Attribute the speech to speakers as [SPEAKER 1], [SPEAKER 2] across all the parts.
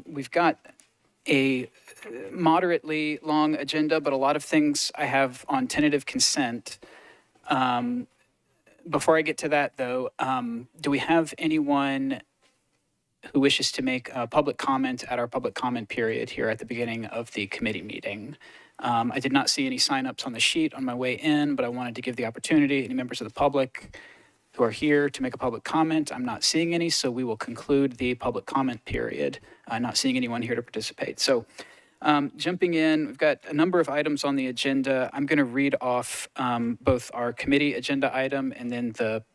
[SPEAKER 1] We've got a moderately long agenda, but a lot of things I have on tentative consent. Before I get to that, though, do we have anyone who wishes to make a public comment at our public comment period here at the beginning of the committee meeting? I did not see any signups on the sheet on my way in, but I wanted to give the opportunity, any members of the public who are here to make a public comment. I'm not seeing any, so we will conclude the public comment period. Not seeing anyone here to participate. So jumping in, we've got a number of items on the agenda. I'm going to read off both our committee agenda item and then the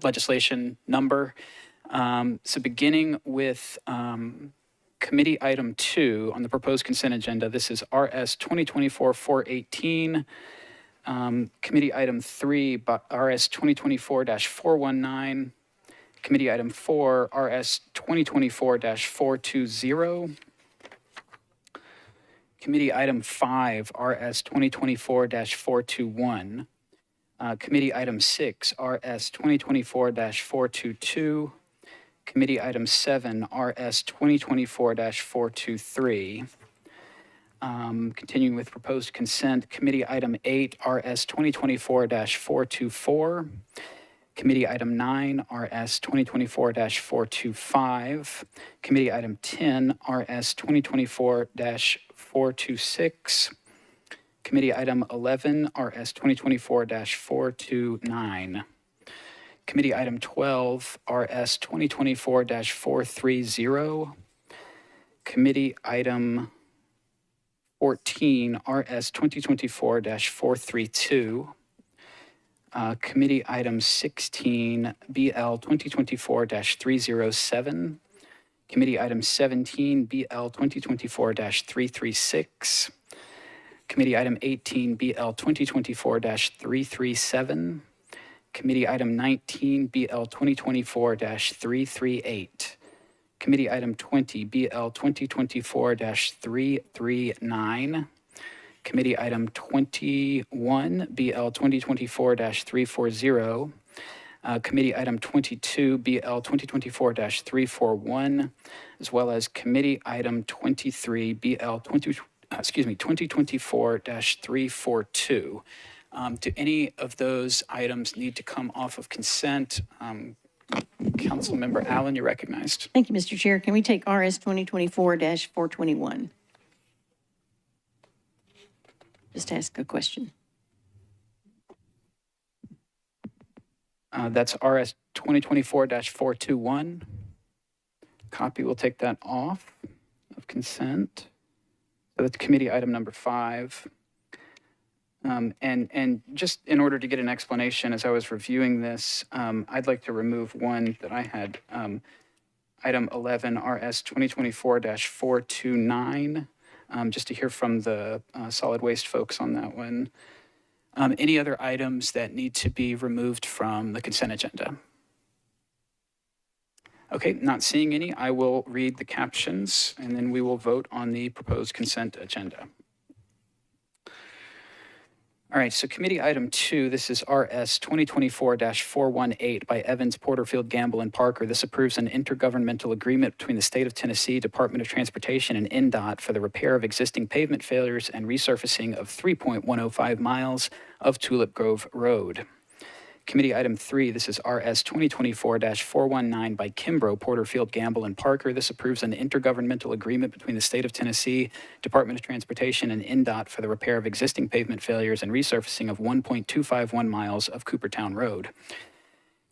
[SPEAKER 1] legislation number. So beginning with committee item 2 on the proposed consent agenda, this is RS 2024-418. Committee item 3, RS 2024-419. Committee item 4, RS 2024-420. Committee item 5, RS 2024-421. Committee item 6, RS 2024-422. Committee item 7, RS 2024-423. Continuing with proposed consent, committee item 8, RS 2024-424. Committee item 9, RS 2024-425. Committee item 10, RS 2024-426. Committee item 11, RS 2024-429. Committee item 12, RS 2024-430. Committee item 14, RS 2024-432. Committee item 16, BL 2024-307. Committee item 17, BL 2024-336. Committee item 18, BL 2024-337. Committee item 19, BL 2024-338. Committee item 20, BL 2024-339. Committee item 21, BL 2024-340. Committee item 22, BL 2024-341, as well as committee item 23, BL 2024-342. Do any of those items need to come off of consent? Councilmember Allen, you're recognized.
[SPEAKER 2] Thank you, Mr. Chair. Can we take RS 2024-421? Just ask a question.
[SPEAKER 1] That's RS 2024-421. Copy, we'll take that off of consent. So that's committee item number 5. And just in order to get an explanation, as I was reviewing this, I'd like to remove one that I had, item 11, RS 2024-429, just to hear from the solid waste folks on that one. Any other items that need to be removed from the consent agenda? Okay, not seeing any. I will read the captions, and then we will vote on the proposed consent agenda. All right, so committee item 2, this is RS 2024-418 by Evans, Porterfield, Gamble, and Parker. This approves an intergovernmental agreement between the State of Tennessee Department of Transportation and NDOT for the repair of existing pavement failures and resurfacing of 3.105 miles of Tulip Grove Road. Committee item 3, this is RS 2024-419 by Kimbrough, Porterfield, Gamble, and Parker. This approves an intergovernmental agreement between the State of Tennessee Department of Transportation and NDOT for the repair of existing pavement failures and resurfacing of 1.251 miles of Coopertown Road.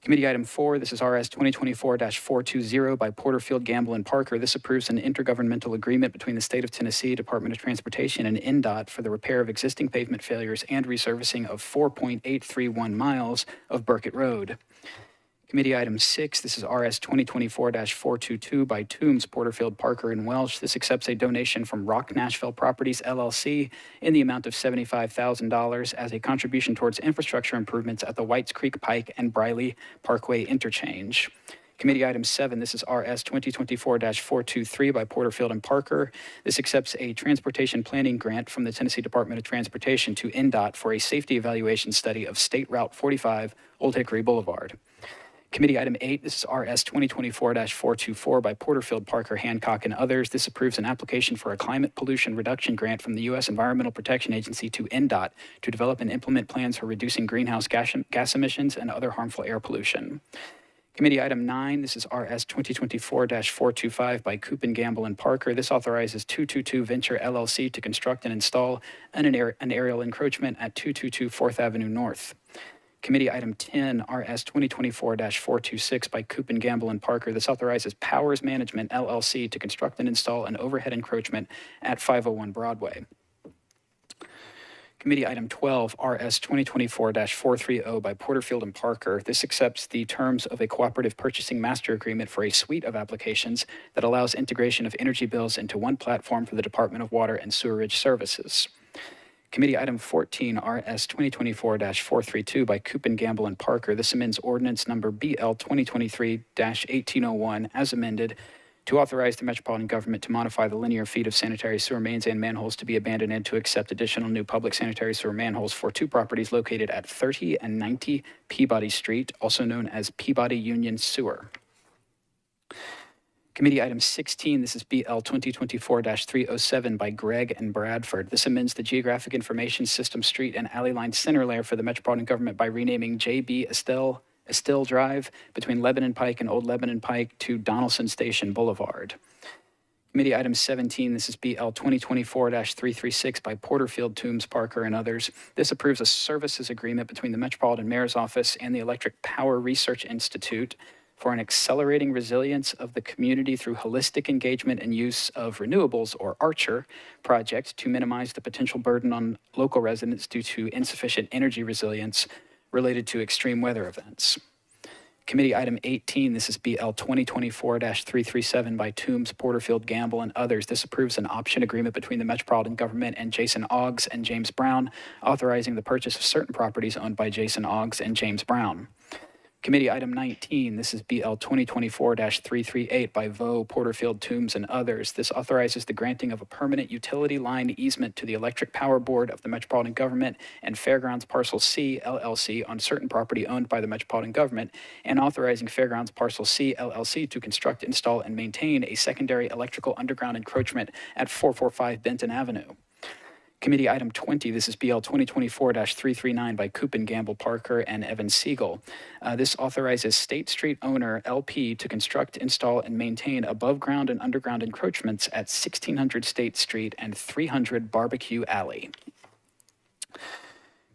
[SPEAKER 1] Committee item 4, this is RS 2024-420 by Porterfield, Gamble, and Parker. This approves an intergovernmental agreement between the State of Tennessee Department of Transportation and NDOT for the repair of existing pavement failures and resurfacing of 4.831 miles of Burkett Road. Committee item 6, this is RS 2024-422 by Toombs, Porterfield, Parker, and Welsh. This accepts a donation from Rock Nashville Properties, LLC in the amount of $75,000 as a contribution towards infrastructure improvements at the Whites Creek Pike and Briley Parkway interchange. Committee item 7, this is RS 2024-423 by Porterfield and Parker. This accepts a transportation planning grant from the Tennessee Department of Transportation to NDOT for a safety evaluation study of State Route 45, Old Hickory Boulevard. Committee item 8, this is RS 2024-424 by Porterfield, Parker, Hancock, and others. This approves an application for a climate pollution reduction grant from the U.S. Environmental Protection Agency to NDOT to develop and implement plans for reducing greenhouse gas emissions and other harmful air pollution. Committee item 9, this is RS 2024-425 by Coop and Gamble and Parker. This authorizes 222 Venture LLC to construct and install an aerial encroachment at 222 4th Avenue North. Committee item 10, RS 2024-426 by Coop and Gamble and Parker. This authorizes Powers Management LLC to construct and install an overhead encroachment at 501 Broadway. Committee item 12, RS 2024-430 by Porterfield and Parker. This accepts the terms of a cooperative purchasing master agreement for a suite of applications that allows integration of energy bills into one platform for the Department of Water and Sewerage Services. Committee item 14, RS 2024-432 by Coop and Gamble and Parker. This amends ordinance number BL 2023-1801 as amended to authorize the Metropolitan Government to modify the linear feet of sanitary sewer mains and manholes to be abandoned and to accept additional new public sanitary sewer manholes for two properties located at 30 and 90 Peabody Street, also known as Peabody Union Sewer. Committee item 16, this is BL 2024-307 by Gregg and Bradford. This amends the Geographic Information System Street and Alley Line Center Layer for the Metropolitan Government by renaming J.B. Estelle Drive between Lebanon Pike and Old Lebanon Pike to Donaldson Station Boulevard. Committee item 17, this is BL 2024-336 by Porterfield, Toombs, Parker, and others. This approves a services agreement between the Metropolitan Mayor's Office and the Electric Power Research Institute for an accelerating resilience of the community through holistic engagement and use of renewables, or ARCHER, project to minimize the potential burden on local residents due to insufficient energy resilience related to extreme weather events. Committee item 18, this is BL 2024-337 by Toombs, Porterfield, Gamble, and others. This approves an option agreement between the Metropolitan Government and Jason Oggs and James Brown, authorizing the purchase of certain properties owned by Jason Oggs and James Brown. Committee item 19, this is BL 2024-338 by Vo, Porterfield, Toombs, and others. This authorizes the granting of a permanent utility line easement to the Electric Power Board of the Metropolitan Government and Fairgrounds Parcel C, LLC, on certain property owned by the Metropolitan Government, and authorizing Fairgrounds Parcel C, LLC, to construct, install, and maintain a secondary electrical underground encroachment at 445 Benton Avenue. Committee item 20, this is BL 2024-339 by Coop and Gamble, Parker, and Evan Siegel. This authorizes State Street owner LP to construct, install, and maintain above ground and underground encroachments at 1600 State Street and 300 Barbecue Alley.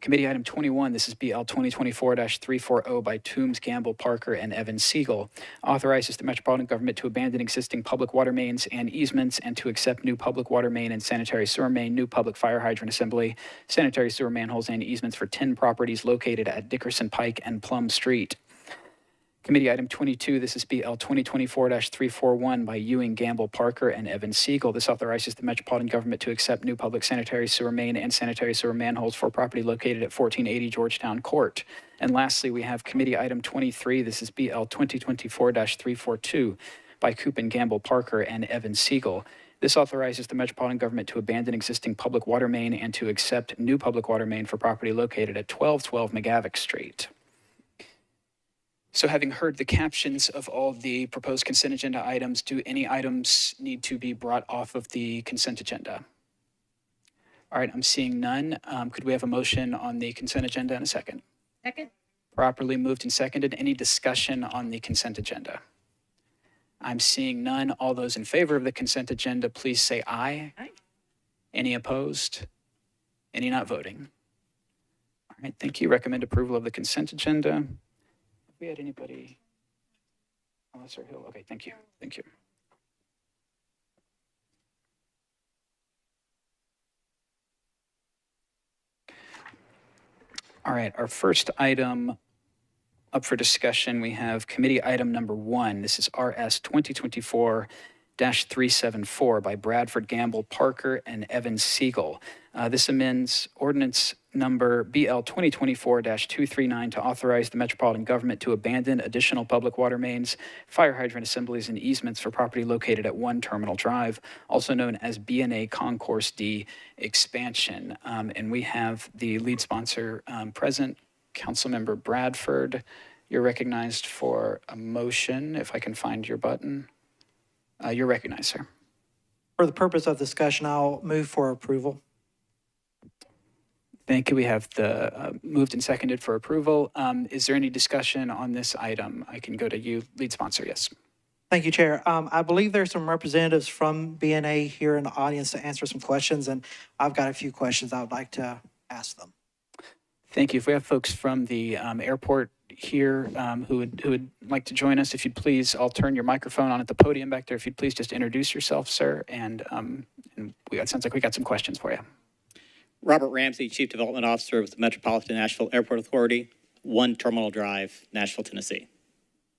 [SPEAKER 1] Committee item 21, this is BL 2024-340 by Toombs, Gamble, Parker, and Evan Siegel. Authorizes the Metropolitan Government to abandon existing public water mains and easements and to accept new public water main and sanitary sewer main, new public fire hydrant assembly, sanitary sewer manholes, and easements for 10 properties located at Dickerson Pike and Plum Street. Committee item 22, this is BL 2024-341 by Ewing, Gamble, Parker, and Evan Siegel. This authorizes the Metropolitan Government to accept new public sanitary sewer main and sanitary sewer manholes for property located at 1480 Georgetown Court. And lastly, we have committee item 23, this is BL 2024-342 by Coop and Gamble, Parker, and Evan Siegel. This authorizes the Metropolitan Government to abandon existing public water main and to accept new public water main for property located at 1212 McGavick Street. So having heard the captions of all the proposed consent agenda items, do any items need to be brought off of the consent agenda? All right, I'm seeing none. Could we have a motion on the consent agenda in a second?
[SPEAKER 2] Second.
[SPEAKER 1] Properly moved and seconded. Any discussion on the consent agenda? I'm seeing none. All those in favor of the consent agenda, please say aye.
[SPEAKER 2] Aye.
[SPEAKER 1] Any opposed? Any not voting? All right, thank you. Recommend approval of the consent agenda. We had anybody? Officer Hill. Okay, thank you. Thank you. All right, our first item up for discussion, we have committee item number 1. This is RS 2024-374 by Bradford, Gamble, Parker, and Evan Siegel. This amends ordinance number BL 2024-239 to authorize the Metropolitan Government to abandon additional public water mains, fire hydrant assemblies, and easements for property located at 1 Terminal Drive, also known as BNA Concourse D expansion. And we have the lead sponsor present, Councilmember Bradford. You're recognized for a motion, if I can find your button. You're recognized, sir.
[SPEAKER 3] For the purpose of discussion, I'll move for approval.
[SPEAKER 1] Thank you. We have the moved and seconded for approval. Is there any discussion on this item? I can go to you, lead sponsor, yes.
[SPEAKER 3] Thank you, Chair. I believe there's some representatives from BNA here in the audience to answer some questions, and I've got a few questions I would like to ask them.
[SPEAKER 1] Thank you. If we have folks from the airport here who would like to join us, if you'd please, I'll turn your microphone on at the podium back there. If you'd please just introduce yourself, sir, and it sounds like we got some questions for you.
[SPEAKER 4] Robert Ramsey, Chief Development Officer with the Metropolitan Nashville Airport Authority, 1 Terminal Drive, Nashville, Tennessee.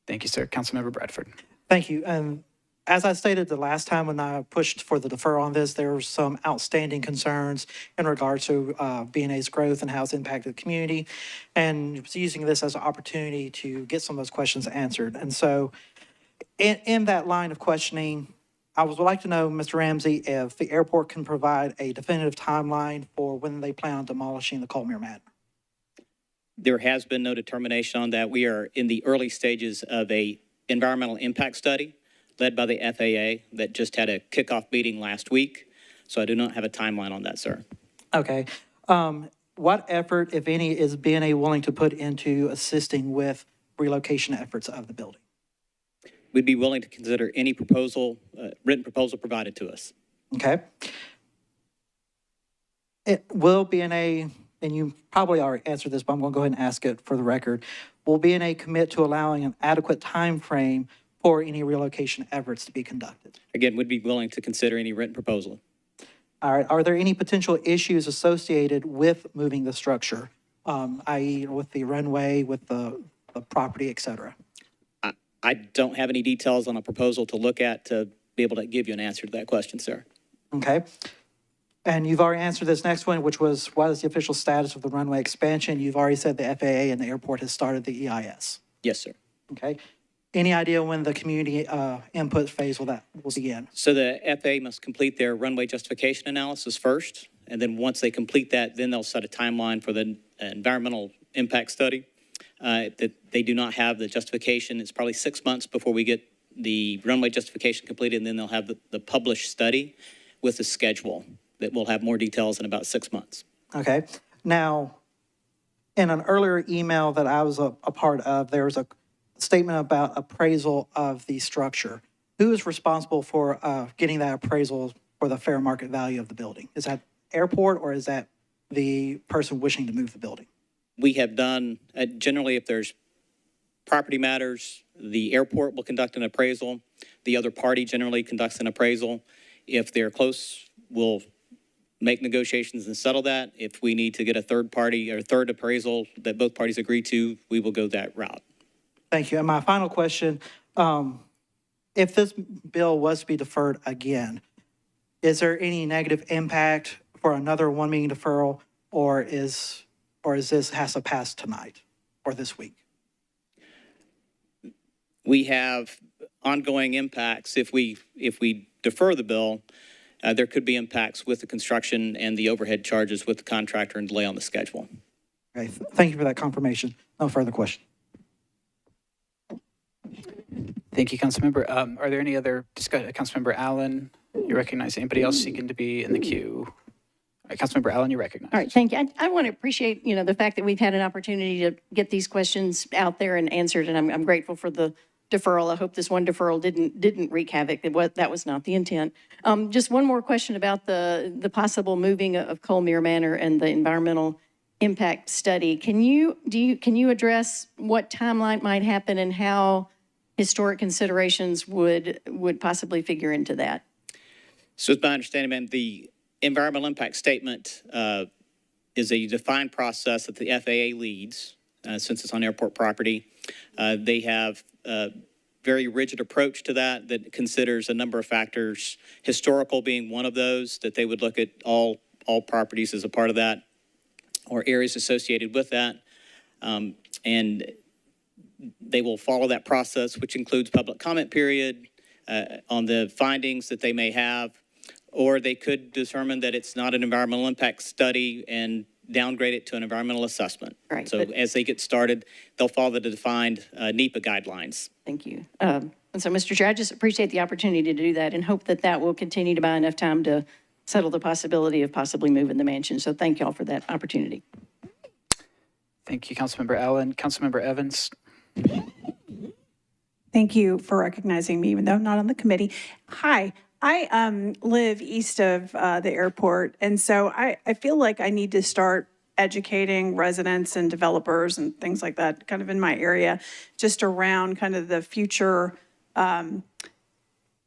[SPEAKER 1] Thank you, sir. Councilmember Bradford.
[SPEAKER 3] Thank you. And as I stated the last time when I pushed for the deferral on this, there were some outstanding concerns in regard to BNA's growth and how it's impacted the community, and was using this as an opportunity to get some of those questions answered. And so in that line of questioning, I would like to know, Mr. Ramsey, if the airport can provide a definitive timeline for when they plan on demolishing the Colmere Manor.
[SPEAKER 4] There has been no determination on that. We are in the early stages of a environmental impact study led by the FAA that just had a kickoff meeting last week. So I do not have a timeline on that, sir.
[SPEAKER 3] Okay. What effort, if any, is BNA willing to put into assisting with relocation efforts of the building?
[SPEAKER 4] We'd be willing to consider any proposal, written proposal provided to us.
[SPEAKER 3] Okay. Will BNA, and you probably already answered this, but I'm going to go ahead and ask it for the record. Will BNA commit to allowing an adequate time frame for any relocation efforts to be conducted?
[SPEAKER 4] Again, we'd be willing to consider any written proposal.
[SPEAKER 3] All right. Are there any potential issues associated with moving the structure, i.e. with the runway, with the property, et cetera?
[SPEAKER 4] I don't have any details on a proposal to look at to be able to give you an answer to that question, sir.
[SPEAKER 3] Okay. And you've already answered this next one, which was, what is the official status of the runway expansion? You've already said the FAA and the airport has started the EIS.
[SPEAKER 4] Yes, sir.
[SPEAKER 3] Okay. Any idea when the community input phase will begin?
[SPEAKER 4] So the FAA must complete their runway justification analysis first, and then once they complete that, then they'll set a timeline for the environmental impact study. That they do not have the justification. It's probably 6 months before we get the runway justification completed, and then they'll have the published study with the schedule that will have more details in about 6 months.
[SPEAKER 3] Okay. Now, in an earlier email that I was a part of, there was a statement about appraisal of the structure. Who is responsible for getting that appraisal for the fair market value of the building? Is that airport or is that the person wishing to move the building?
[SPEAKER 4] We have done, generally if there's property matters, the airport will conduct an appraisal. The other party generally conducts an appraisal. If they're close, we'll make negotiations and settle that. If we need to get a third party or third appraisal that both parties agree to, we will go that route.
[SPEAKER 3] Thank you. And my final question, if this bill was to be deferred again, is there any negative impact for another 1 meeting deferral, or is this has to pass tonight or this week?
[SPEAKER 4] We have ongoing impacts. If we defer the bill, there could be impacts with the construction and the overhead charges with the contractor and delay on the schedule.
[SPEAKER 3] Okay, thank you for that confirmation. No further question.
[SPEAKER 1] Thank you, Councilmember. Are there any other discussion? Councilmember Allen, you recognize anybody else seeking to be in the queue? All right, Councilmember Allen, you recognize.
[SPEAKER 2] All right, thank you. I want to appreciate, the fact that we've had an opportunity to get these questions out there and answered, and I'm grateful for the deferral. I hope this one deferral didn't wreak havoc. That was not the intent. Just one more question about the possible moving of Colmere Manor and the environmental impact study. Can you address what timeline might happen and how historic considerations would possibly figure into that?
[SPEAKER 4] So it's my understanding, ma'am, the environmental impact statement is a defined process that the FAA leads since it's on airport property. They have a very rigid approach to that considers a number of factors, historical being one of those, that they would look at all properties as a part of that or areas associated with that. And they will follow that process, which includes public comment period on the findings that they may have, or they could determine that it's not an environmental impact study and downgrade it to an environmental assessment.
[SPEAKER 2] Right,
[SPEAKER 4] So
[SPEAKER 2] but-
[SPEAKER 4] as they get started, they'll follow the defined NEPA guidelines.
[SPEAKER 2] Thank you. And so, Mr. Chair, I just appreciate the opportunity to do that and hope that that will continue to buy enough time to settle the possibility of possibly moving the mansion. So thank y'all for that opportunity.
[SPEAKER 1] Thank you, Councilmember Allen. Councilmember Evans?
[SPEAKER 5] Thank you for recognizing me, even though I'm not on the committee. Hi, I live east of the airport, and so I feel like I need to start educating residents and developers and things like that, kind of in my area, just around kind of the future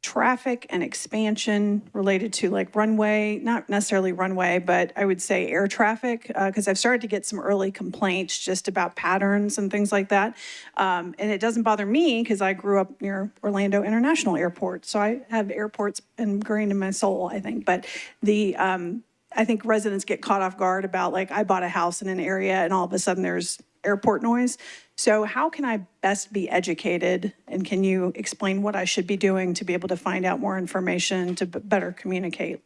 [SPEAKER 5] traffic and expansion related to like runway, not necessarily runway, but I would say air traffic, because I've started to get some early complaints just about patterns and things like that. And it doesn't bother me because I grew up near Orlando International Airport. So I have airports ingrained in my soul, I think. But I think residents get caught off guard about like, I bought a house in an area and all of a sudden there's airport noise. So how can I best be educated? And can you explain what I should be doing to be able to find out more information to better communicate?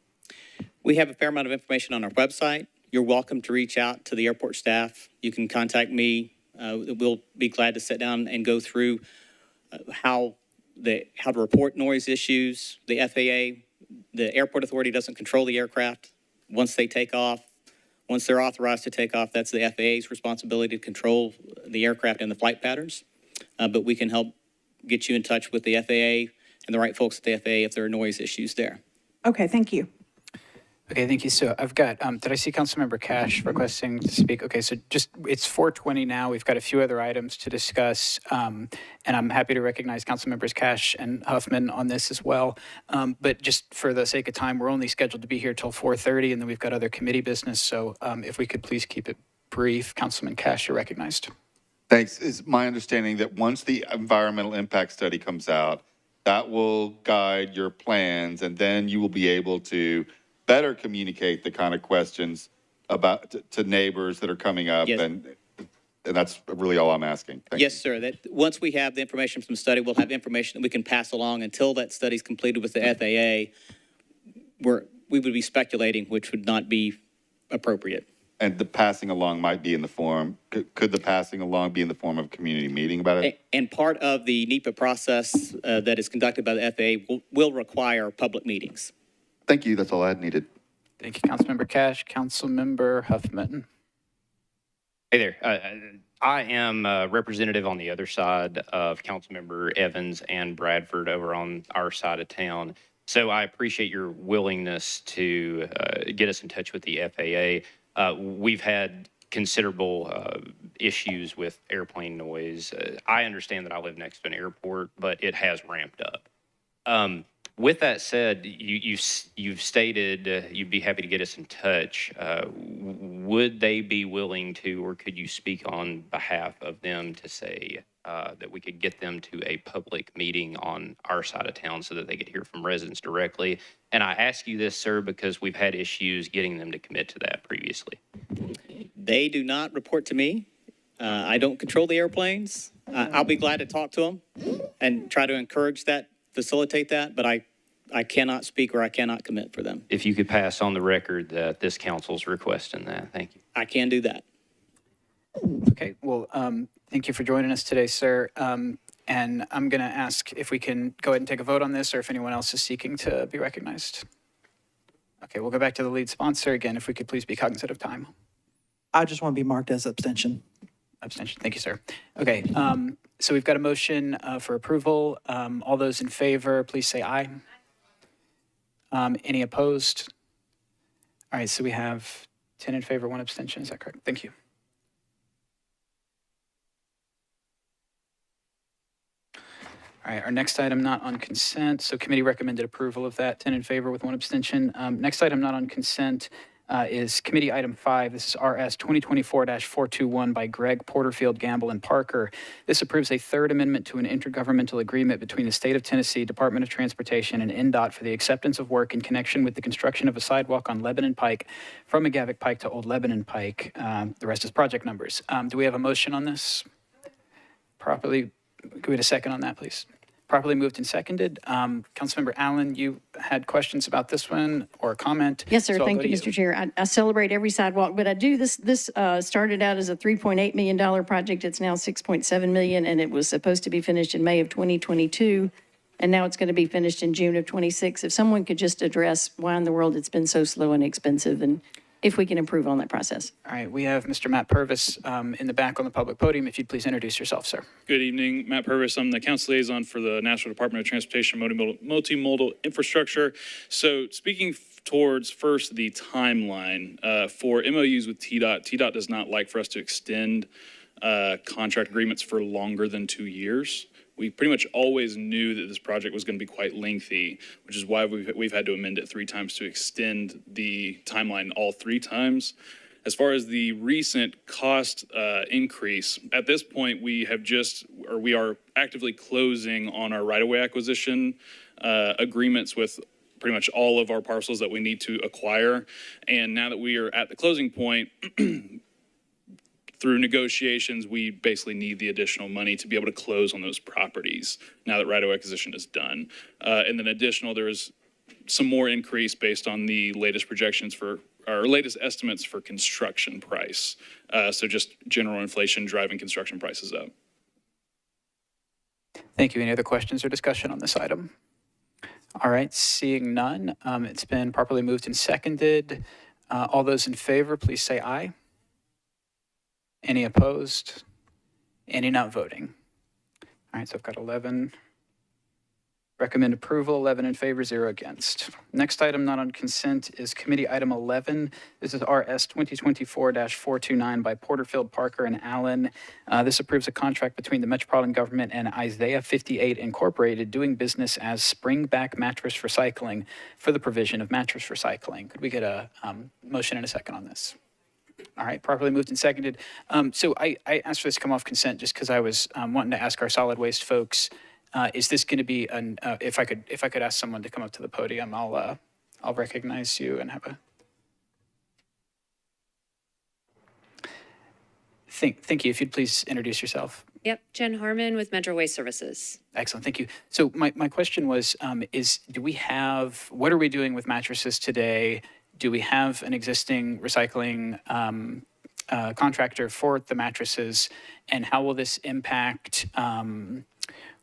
[SPEAKER 4] We have a fair amount of information on our website. You're welcome to reach out to the airport staff. You can contact me. We'll be glad to sit down and go through how to report noise issues. The FAA, the airport authority doesn't control the aircraft. Once they take off, once they're authorized to take off, that's the FAA's responsibility to control the aircraft and the flight patterns. But we can help get you in touch with the FAA and the right folks at the FAA if there are noise issues there.
[SPEAKER 5] Okay, thank you.
[SPEAKER 1] Okay, thank you. So I've got, did I see Councilmember Cash requesting to speak? Okay, so just, it's 4:20 now. We've got a few other items to discuss, and I'm happy to recognize Councilmembers Cash and Huffman on this as well. But just for the sake of time, we're only scheduled to be here till 4:30, and then we've got other committee business. So if we could please keep it brief. Councilman Cash, you're recognized.
[SPEAKER 6] Thanks. It's my understanding that once the environmental impact study comes out, that will guide your plans, and then you will be able to better communicate the kind of questions about to neighbors that are coming up.
[SPEAKER 4] Yes.
[SPEAKER 6] And that's really all I'm asking. Thank
[SPEAKER 4] Yes, sir. That once we have the information from the study, we'll have information that we can pass along. Until that study's completed with the FAA, we would be speculating, which would not be appropriate.
[SPEAKER 6] And the passing along might be in the form, could the passing along be in the form of a community meeting about it?
[SPEAKER 4] And part of the NEPA process that is conducted by the FAA will require public meetings.
[SPEAKER 6] Thank you. That's all I had needed.
[SPEAKER 1] Thank you, Councilmember Cash. Councilmember Huffman.
[SPEAKER 7] Hey there. I am a representative on the other side of Councilmember Evans and Bradford over on our side of town. So I appreciate your willingness to get us in touch with the FAA. We've had considerable issues with airplane noise. I understand that I live next to an airport, but it has ramped up. With that said, you've stated you'd be happy to get us in touch. Would they be willing to, or could you speak on behalf of them to say that we could get them to a public meeting on our side of town so that they could hear from residents directly? And I ask you this, sir, because we've had issues getting them to commit to that previously.
[SPEAKER 4] They do not report to me. I don't control the airplanes. I'll be glad to talk to them and try to encourage that, facilitate that, but I cannot speak or I cannot commit for them.
[SPEAKER 7] If you could pass on the record that this council's requesting that, thank you.
[SPEAKER 4] I can do that.
[SPEAKER 1] Okay, well, thank you for joining us today, sir. And I'm going to ask if we can go ahead and take a vote on this or if anyone else is seeking to be recognized. Okay, we'll go back to the lead sponsor. Again, if we could please be cognizant of time.
[SPEAKER 3] I just want to be marked as abstention.
[SPEAKER 1] Abstention. Thank you, sir. Okay, so we've got a motion for approval. All those in favor, please say aye. Any opposed? All right, so we have 10 in favor, 1 abstention. Is that correct? Thank you. All right, our next item not on consent. So committee recommended approval of that, 10 in favor with 1 abstention. Next item not on consent is committee item 5. This is RS 2024-421 by Greg Porterfield, Gamble, and Parker. This approves a third amendment to an intergovernmental agreement between the State of Tennessee Department of Transportation and NDOT for the acceptance of work in connection with the construction of a sidewalk on Lebanon Pike from McGavick Pike to Old Lebanon Pike. The rest is project numbers. Do we have a motion on this? Properly, could we get a second on that, please? Properly moved and seconded. Councilmember Allen, you had questions about this one or a comment?
[SPEAKER 2] Yes, sir.
[SPEAKER 1] So I'll
[SPEAKER 2] Thank
[SPEAKER 1] go
[SPEAKER 2] you,
[SPEAKER 1] to
[SPEAKER 2] Mr. Chair. I celebrate every sidewalk, but I do, this started out as a $3.8 million project. It's now $6.7 million, and it was supposed to be finished in May of 2022, and now it's going to be finished in June of 26. If someone could just address why in the world it's been so slow and expensive, and if we can improve on that process.
[SPEAKER 1] All right, we have Mr. Matt Purvis in the back on the public podium. If you'd please introduce yourself, sir.
[SPEAKER 8] Good evening, Matt Purvis. I'm the council liaison for the Nashville Department of Transportation Multimodal Infrastructure. So speaking towards first the timeline for MOUs with TDOT, TDOT does not like for us to extend contract agreements for longer than 2 years. We pretty much always knew that this project was going to be quite lengthy, which is why we've had to amend it 3 times to extend the timeline all 3 times. As far as the recent cost increase, at this point, we are actively closing on our right-of-way acquisition agreements with pretty much all of our parcels that we need to acquire. And now that we are at the closing point, through negotiations, we basically need the additional money to be able to close on those properties now that right-of-way acquisition is done. And then additional, there is some more increase based on the latest projections for our latest estimates for construction price. So just general inflation driving construction prices up.
[SPEAKER 1] Thank you. Any other questions or discussion on this item? All right, seeing none, it's been properly moved and seconded. All those in favor, please say aye. Any opposed? Any not voting? All right, so I've got 11. Recommend approval, 11 in favor, 0 against. Next item not on consent is committee item 11. This is RS 2024-429 by Porterfield, Parker, and Allen. This approves a contract between the Metropolitan Government and Isaiah 58 Incorporated doing business as Springback Mattress Recycling for the provision of mattress recycling. Could we get a motion in a second on this? All right, properly moved and seconded. So I asked for this to come off consent just because I was wanting to ask our solid waste folks, is this going to be an, if I could ask someone to come up to the podium, I'll recognize you and have a. Thank you. If you'd please introduce yourself.
[SPEAKER 9] Yep, Jen Harmon with Metro Waste Services.
[SPEAKER 1] Excellent, thank you. So my question was, what are we doing with mattresses today? Do we have an existing recycling contractor for the mattresses? And how will this impact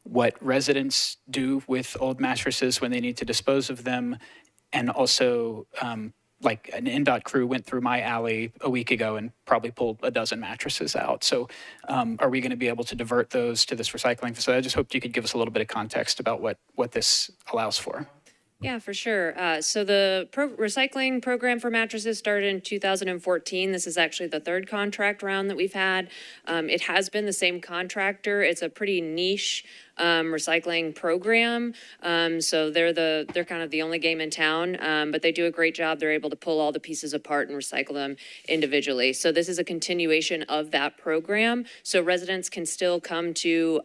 [SPEAKER 1] what residents do with old mattresses when they need to dispose of them? And also, like an NDOT crew went through my alley a week ago and probably pulled a dozen mattresses out. So are we going to be able to divert those to this recycling facility? I just hoped you could give us a little bit of context about what this allows for.
[SPEAKER 9] Yeah, for sure. So the recycling program for mattresses started in 2014. This is actually the 3rd contract round that we've had. It has been the same contractor. It's a pretty niche recycling program. So they're kind of the only game in town, but they do a great job. They're able to pull all the pieces apart and recycle them individually. So this is a continuation of that program. So residents can still come to,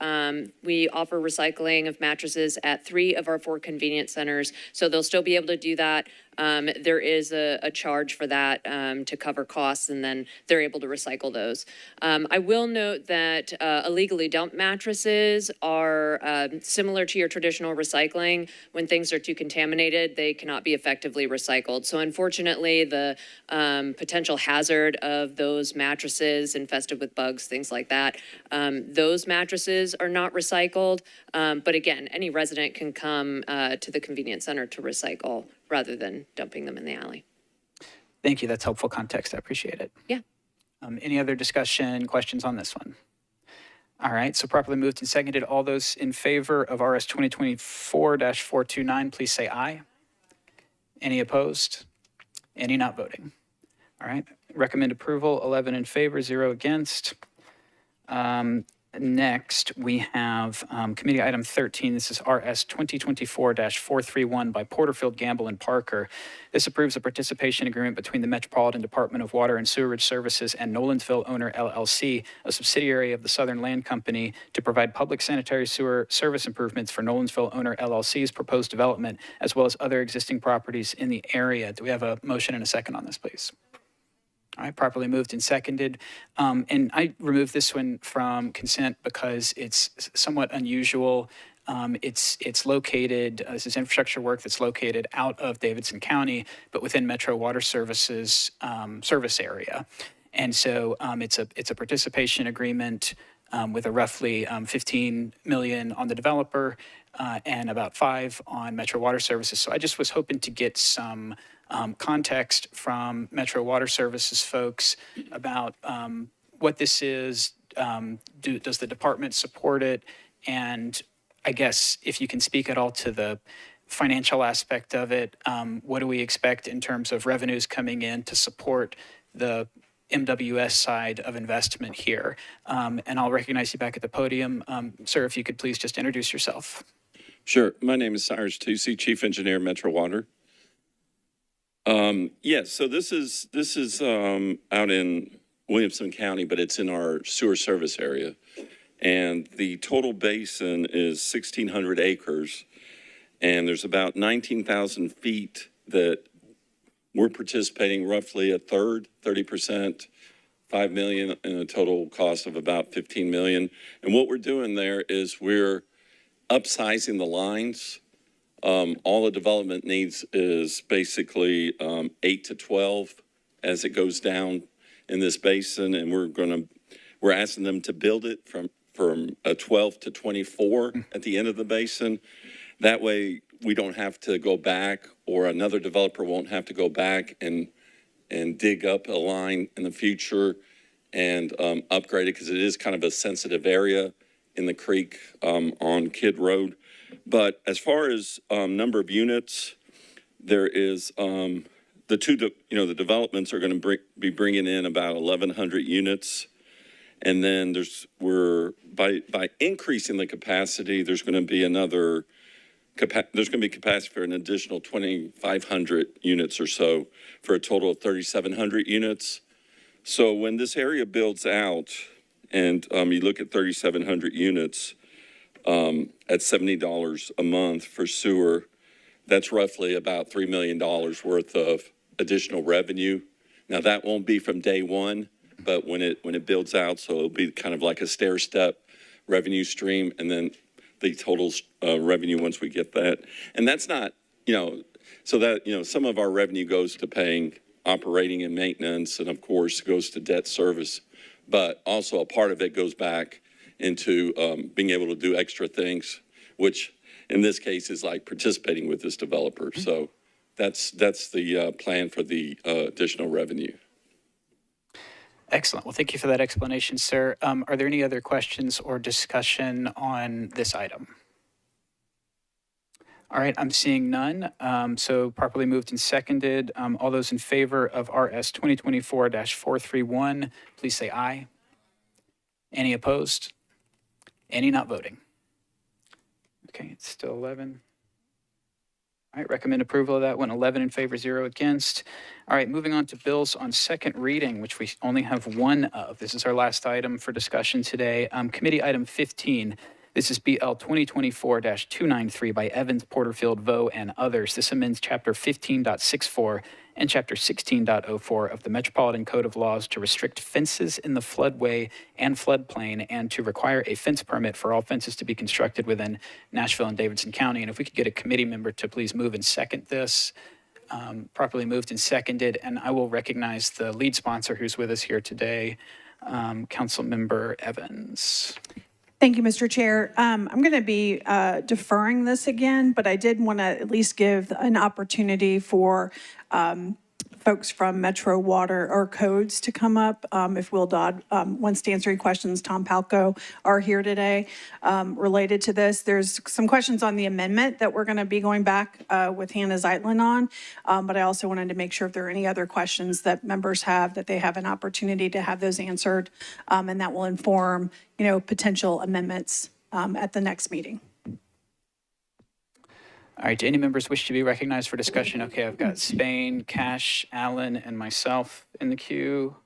[SPEAKER 9] we offer recycling of mattresses at 3 of our 4 convenience centers. So they'll still be able to do that. There is a charge for that to cover costs, and then they're able to recycle those. I will note that illegally dumped mattresses are similar to your traditional recycling. When things are too contaminated, they cannot be effectively recycled. So unfortunately, the potential hazard of those mattresses infested with bugs, things like that, those mattresses are not recycled. But again, any resident can come to the convenience center to recycle rather than dumping them in the alley.
[SPEAKER 1] Thank you. That's helpful context. I appreciate it.
[SPEAKER 9] Yeah.
[SPEAKER 1] Any other discussion, questions on this one? All right, so properly moved and seconded. All those in favor of RS 2024-429, please say aye. Any opposed? Any not voting? All right, recommend approval, 11 in favor, 0 against. Next, we have committee item 13. This is RS 2024-431 by Porterfield, Gamble, and Parker. This approves a participation agreement between the Metropolitan Department of Water and Sewerage Services and Nolensville Owner LLC, a subsidiary of the Southern Land Company, to provide public sanitary sewer service improvements for Nolensville Owner LLC's proposed development, as well as other existing properties in the area. Do we have a motion and a second on this, please? All right, properly moved and seconded. And I removed this one from consent because it's somewhat unusual. It's located, this is infrastructure work that's located out of Davidson County, but within Metro Water Services service area. And so it's a participation agreement with a roughly 15 million on the developer and about 5 on Metro Water Services. So I just was hoping to get some context from Metro Water Services folks about what this is. Does the department support it? And I guess if you can speak at all to the financial aspect of it, what do we expect in terms of revenues coming in to support the MWS side of investment here? And I'll recognize you back at the podium. Sir, if you could please just introduce yourself.
[SPEAKER 10] Sure. My name is Cyrus Tucci, Chief Engineer, Metro Water. Yes, so this is out in Williamson County, but it's in our sewer service area. And the total basin is 1,600 acres. And there's about 19,000 feet that we're participating, roughly a third, 30%, 5 million, and a total cost of about 15 million. And what we're doing there is we're upsizing the lines. All the development needs is basically 8 to 12 as it goes down in this basin, and we're asking them to build it from a 12 to 24 at the end of the basin. That way, we don't have to go back, or another developer won't have to go back and dig up a line in the future and upgrade it, because it is kind of a sensitive area in the creek on Kidd Road. But as far as number of units, there is the the developments are going to be bringing in about 1,100 units. And then by increasing the capacity, there's going to be capacity for an additional 2,500 units or so, for a total of 3,700 units. So when this area builds out, and you look at 3,700 units at $70 a month for sewer, that's roughly about $3 million worth of additional revenue. Now, that won't be from day one, but when it builds out, so it'll be kind of like a stair-step revenue stream, and then the total revenue once we get that. And that's not, so that, some of our revenue goes to paying operating and maintenance, and of course goes to debt service, but also a part of it goes back into being able to do extra things, which in this case is like participating with this developer. So that's the plan for the additional revenue.
[SPEAKER 1] Excellent. Well, thank you for that explanation, sir. Are there any other questions or discussion on this item? All right, I'm seeing none. So properly moved and seconded. All those in favor of RS 2024-431, please say aye. Any opposed? Any not voting? Okay, it's still 11. All right, recommend approval of that one. 11 in favor, 0 against. All right, moving on to bills on second reading, which we only have one of. This is our last item for discussion today. Committee item 15. This is BL 2024-293 by Evans, Porterfield, Vo, and others. This amends Chapter 15.64 and Chapter 16.04 of the Metropolitan Code of Laws to restrict fences in the floodway and floodplain, and to require a fence permit for all fences to be constructed within Nashville and Davidson County. And if we could get a committee member to please move and second this. Properly moved and seconded, and I will recognize the lead sponsor who's with us here today, Councilmember Evans.
[SPEAKER 5] Thank you, Mr. Chair. I'm going to be deferring this again, but I did want to at least give an opportunity for folks from Metro Water or Codes to come up. If Will Dodd wants to answer any questions, Tom Palco are here today related to this. There's some questions on the amendment that we're going to be going back with Hannah Zeitlin on, but I also wanted to make sure if there are any other questions that members have, that they have an opportunity to have those answered, and that will inform, potential amendments at the next meeting.
[SPEAKER 1] All right, do any members wish to be recognized for discussion? Okay, I've got Spain, Cash, Allen, and myself in the queue,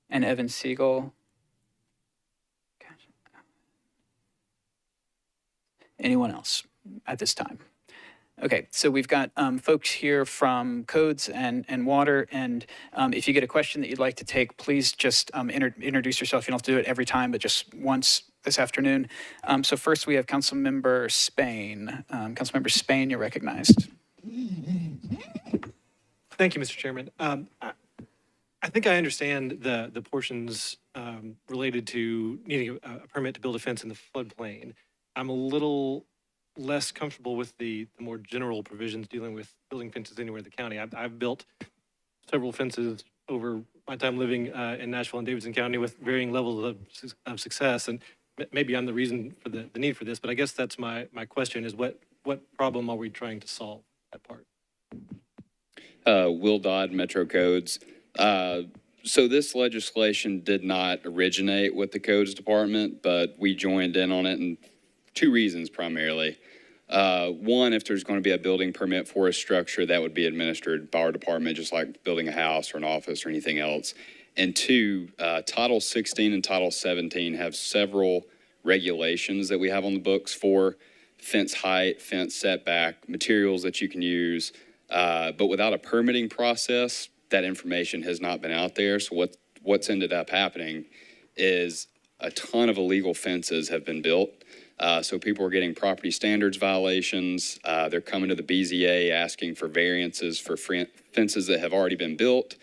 [SPEAKER 1] and Evan Siegel. Anyone else at this time? Okay, so we've got folks here from Codes and Water, and if you get a question that you'd like to take, please just introduce yourself. You don't have to do it every time, but just once this afternoon. So first we have Councilmember Spain. Councilmember Spain, you're recognized.
[SPEAKER 11] Thank you, Mr. Chairman. I think I understand the portions related to needing a permit to build a fence in the floodplain. I'm a little less comfortable with the more general provisions dealing with building fences anywhere in the county. I've built several fences over my time living in Nashville and Davidson County with varying levels of success, and maybe I'm the reason for the need for this, but I guess that's my question is what problem are we trying to solve that part?
[SPEAKER 12] Will Dodd, Metro Codes. So this legislation did not originate with the Codes Department, but we joined in on it, and two reasons primarily. One, if there's going to be a building permit for a structure, that would be administered by our department, just like building a house or an office or anything else. And two, Title 16 and Title 17 have several regulations that we have on the books for fence height, fence setback, materials that you can use. But without a permitting process, that information has not been out there. So what's ended up happening is a ton of illegal fences have been built. So people are getting property standards violations. They're coming to the BZA asking for variances for fences that have already been built.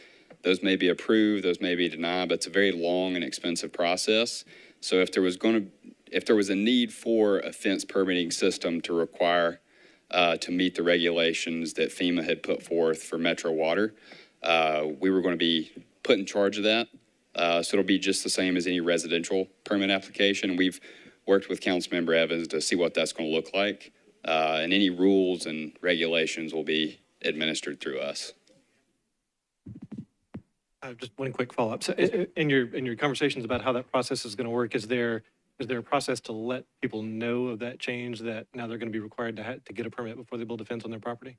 [SPEAKER 12] Those may be approved, those may be denied, but it's a very long and expensive process. So if there was a need for a fence permitting system to require to meet the regulations that FEMA had put forth for Metro Water, we were going to be put in charge of that. So it'll be just the same as any residential permit application. We've worked with Councilmember Evans to see what that's going to look like. And any rules and regulations will be administered through us.
[SPEAKER 11] Just one quick follow-up. So in your conversations about how that process is going to work, is there a process to let people know of that change, that now they're going to be required to get a permit before they build a fence on their property?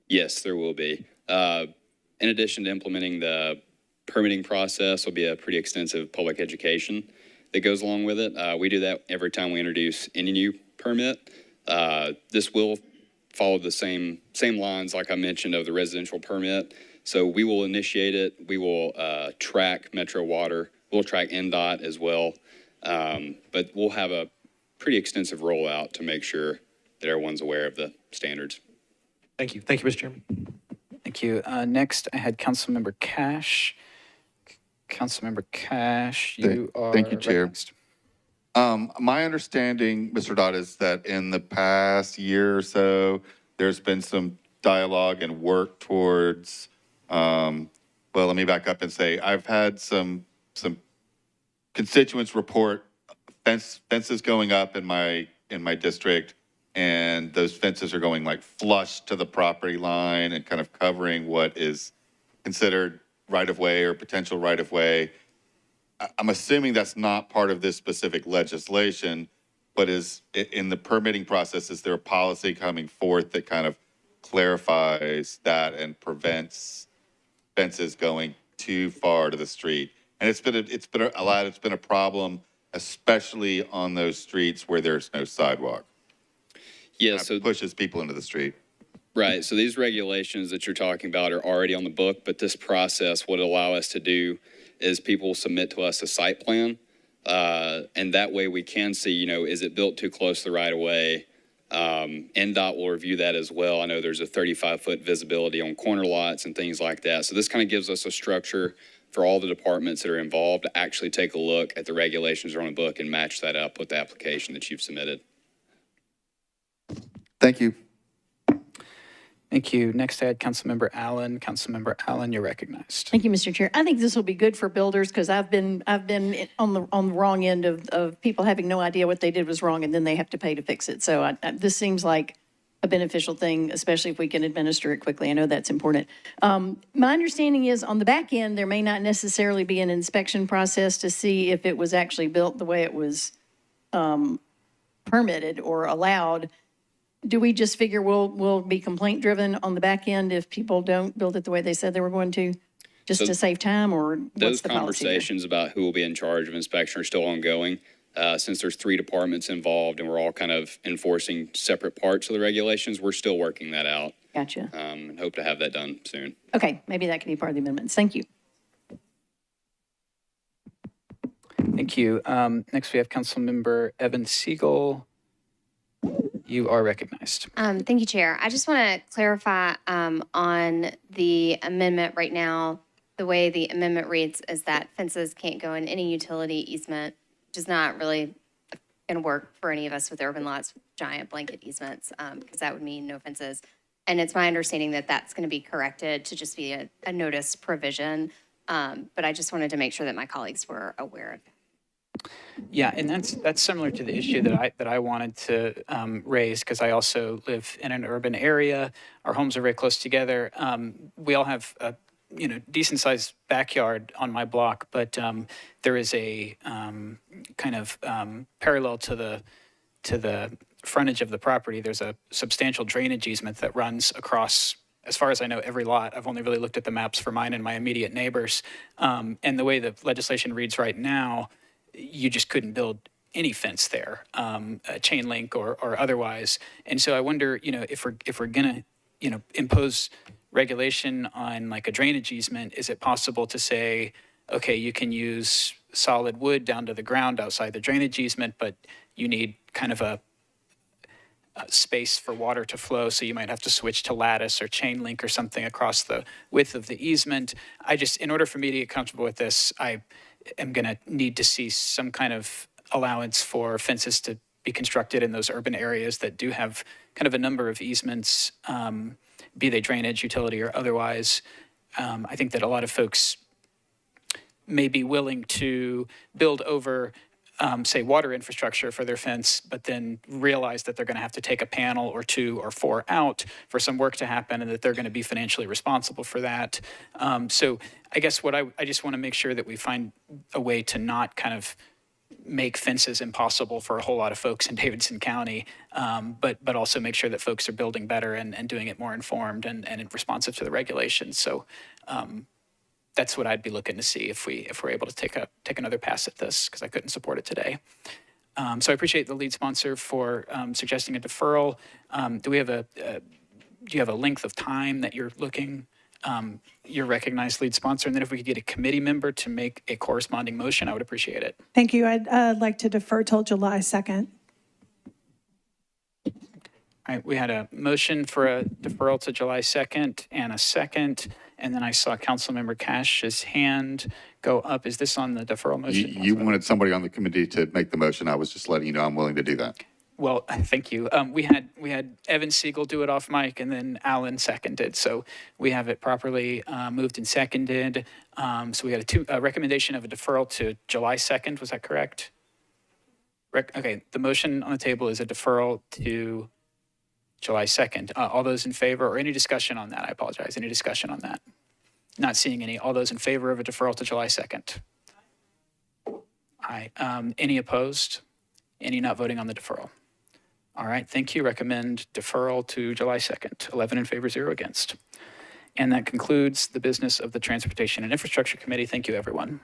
[SPEAKER 12] Yes, there will be. In addition to implementing the permitting process, will be a pretty extensive public education that goes along with it. We do that every time we introduce any new permit. This will follow the same lines, like I mentioned, of the residential permit. So we will initiate it. We will track Metro Water. We'll track NDOT as well. But we'll have a pretty extensive rollout to make sure that everyone's aware of the standards.
[SPEAKER 11] Thank you. Thank you, Mr. Chairman.
[SPEAKER 1] Thank you. Next, I had Councilmember Cash. Councilmember Cash, you are
[SPEAKER 6] Thank you, Chair.
[SPEAKER 1] recognized.
[SPEAKER 6] My understanding, Mr. Dodd, is that in the past year or so, there's been some dialogue and work towards, well, let me back up and say, I've had some constituents report fences going up in my district, and those fences are going like flush to the property line and kind of covering what is considered right-of-way or potential right-of-way. I'm assuming that's not part of this specific legislation, but is in the permitting process, is there a policy coming forth that kind of clarifies that and prevents fences going too far to the street? And it's been a problem, especially on those streets where there's no sidewalk.
[SPEAKER 12] Yeah,
[SPEAKER 6] So it pushes people into the street.
[SPEAKER 12] right. So these regulations that you're talking about are already on the book, but this process would allow us to do is people submit to us a site plan. And that way we can see, is it built too close to the right of way? NDOT will review that as well. I know there's a 35-foot visibility on corner lots and things like that. So this kind of gives us a structure for all the departments that are involved to actually take a look at the regulations that are on the book and match that up with the application that you've submitted.
[SPEAKER 6] Thank you.
[SPEAKER 1] Thank you. Next, I had Councilmember Allen. Councilmember Allen, you're recognized.
[SPEAKER 2] Thank you, Mr. Chair. I think this will be good for builders because I've been on the wrong end of people having no idea what they did was wrong and then they have to pay to fix it. So this seems like a beneficial thing, especially if we can administer it quickly. I know that's important. My understanding is on the back end, there may not necessarily be an inspection process to see if it was actually built the way it was permitted or allowed. Do we just figure we'll be complaint driven on the back end if people don't build it the way they said they were going to, just
[SPEAKER 12] So
[SPEAKER 2] to save time, or what's
[SPEAKER 12] Those
[SPEAKER 2] the policy there?
[SPEAKER 12] conversations about who will be in charge of inspection are still ongoing. Since there's 3 departments involved and we're all kind of enforcing separate parts of the regulations, we're still working that out.
[SPEAKER 2] Gotcha.
[SPEAKER 12] And hope to have that done soon.
[SPEAKER 2] Okay, maybe that can be part of the amendments. Thank you.
[SPEAKER 1] Thank you. Next, we have Councilmember Evan Siegel. You are recognized.
[SPEAKER 13] Thank you, Chair. I just want to clarify on the amendment right now. The way the amendment reads is that fences can't go in any utility easement, which is not really going to work for any of us with urban lots, giant blanket easements, because that would mean no fences. And it's my understanding that that's going to be corrected to just be a notice provision. But I just wanted to make sure that my colleagues were aware of it.
[SPEAKER 1] Yeah, and that's similar to the issue that I wanted to raise, because I also live in an urban area. Our homes are very close together. We all have a decent sized backyard on my block, but there is a kind of parallel to the frontage of the property. There's a substantial drainage easement that runs across, as far as I know, every lot. I've only really looked at the maps for mine and my immediate neighbors. And the way the legislation reads right now, you just couldn't build any fence there, chain link or otherwise. And so I wonder, if we're gonna, impose regulation on like a drainage easement, is it possible to say, okay, you can use solid wood down to the ground outside the drainage easement, but you need kind of a space for water to flow, so you might have to switch to lattice or chain link or something across the width of the easement. In order for me to get comfortable with this, I am going to need to see some kind of allowance for fences to be constructed in those urban areas that do have kind of a number of easements, be they drainage, utility, or otherwise. I think that a lot of folks may be willing to build over, say, water infrastructure for their fence, but then realize that they're going to have to take a panel or 2 or 4 out for some work to happen, and that they're going to be financially responsible for that. So I guess I just want to make sure that we find a way to not kind of make fences impossible for a whole lot of folks in Davidson County, but also make sure that folks are building better and doing it more informed and responsive to the regulations. So that's what I'd be looking to see if we're able to take another pass at this, because I couldn't support it today. So I appreciate the lead sponsor for suggesting a deferral. Do you have a length of time that you're looking? Your recognized lead sponsor, and then if we could get a committee member to make a corresponding motion, I would appreciate it.
[SPEAKER 5] Thank you. I'd like to defer till July 2nd.
[SPEAKER 1] All right, we had a motion for a deferral to July 2nd and a second, and then I saw Councilmember Cash's hand go up. Is this on the deferral motion?
[SPEAKER 6] You wanted somebody on the committee to make the motion. I was just letting you know I'm willing to do that.
[SPEAKER 1] Well, thank you. We had Evan Siegel do it off mic, and then Alan seconded. So we have it properly moved and seconded. So we had a recommendation of a deferral to July 2nd. Was that correct? Okay. The motion on the table is a deferral to July 2nd. All those in favor, or any discussion on that? I apologize. Any discussion on that? Not seeing any. All those in favor of a deferral to July 2nd? Aye. Any opposed? Any not voting on the deferral? All right, thank you. Recommend deferral to July 2nd. 11 in favor, 0 against. And that concludes the business of the Transportation and Infrastructure Committee. Thank you, everyone.